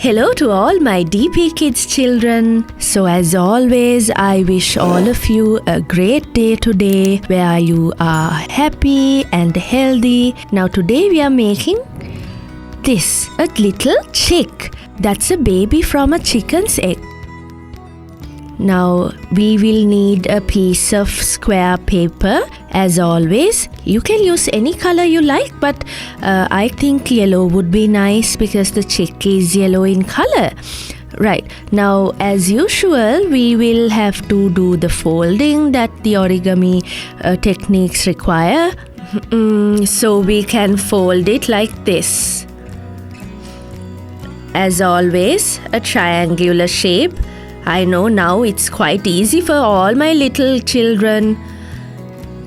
Hello to all my DP Kids children. So as always, I wish all of you a great day today where you are happy and healthy. Now today we are making this, a little chick. That's a baby from a chicken's egg. Now we will need a piece of square paper. As always, you can use any color you like, but I think yellow would be nice because the chick is yellow in color. Right, now as usual, we will have to do the folding that the origami techniques require. So we can fold it like this. As always, a triangular shape. I know now it's quite easy for all my little children.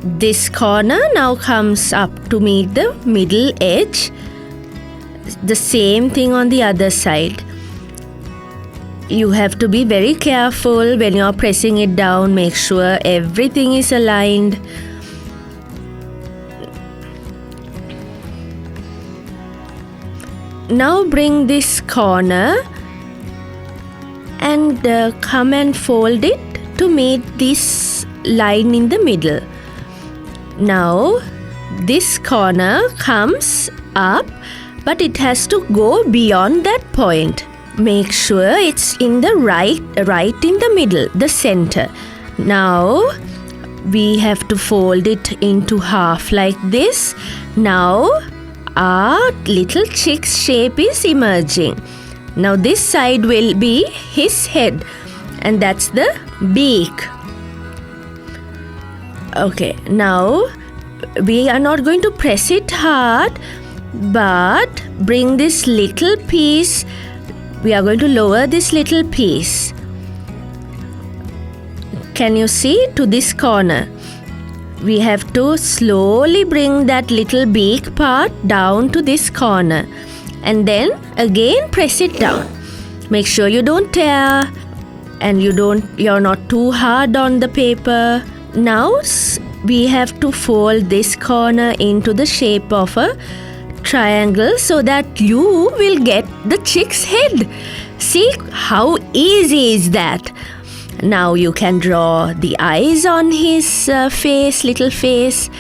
This corner now comes up to meet the middle edge. The same thing on the other side. You have to be very careful when you're pressing it down. Make sure everything is aligned. Now bring this corner and come and fold it to meet this line in the middle. Now this corner comes up, but it has to go beyond that point. Make sure it's in the right in the middle, the center. Now we have to fold it into half like this. Now our little chick's shape is emerging. Now this side will be his head, and that's the beak. Okay, now we are not going to press it hard, but bring this little piece. We are going to lower this little piece. Can you see, to this corner? We have to slowly bring that little beak part down to this corner. And then again press it down. Make sure you don't tear and you're not too hard on the paper. Now we have to fold this corner into the shape of a triangle so that you will get the chick's head. See how easy is that? Now you can draw the eyes on his face, little face.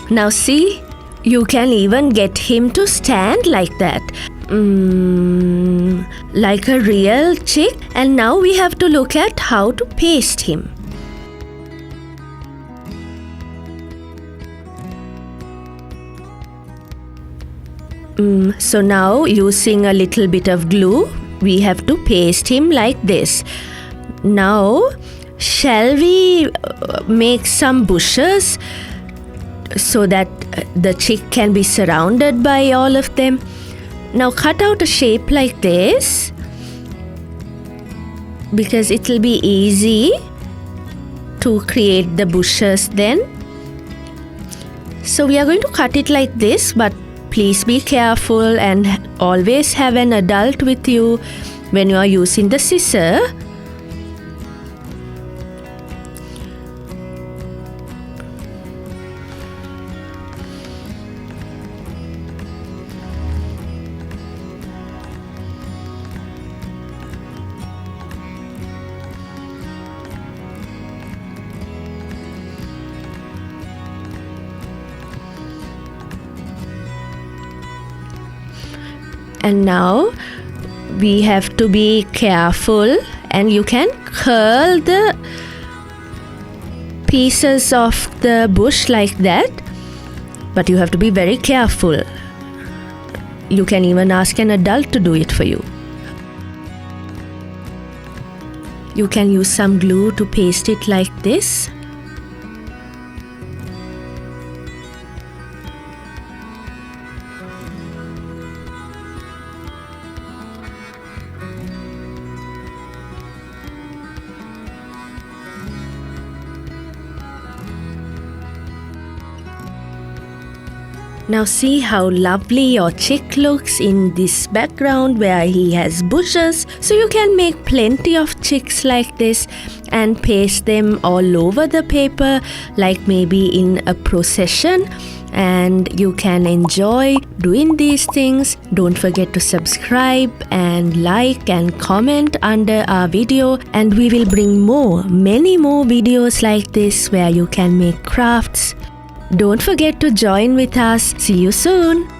Now see, you can even get him to stand like that. Like a real chick. And now we have to look at how to paste him. So now using a little bit of glue, we have to paste him like this. Now shall we make some bushes so that the chick can be surrounded by all of them? Now cut out a shape like this because it will be easy to create the bushes then. So we are going to cut it like this, but please be careful and always have an adult with you when you are using the scissor. And now we have to be careful, and you can curl the pieces of the bush like that, but you have to be very careful. You can even ask an adult to do it for you. You can use some glue to paste it like this. Now see how lovely your chick looks in this background where he has bushes. So you can make plenty of chicks like this and paste them all over the paper, like maybe in a procession. and you can enjoy doing these things. Don't forget to subscribe and like and comment under our video, and we will bring many more videos like this where you can make crafts. Don't forget to join with us. See you soon.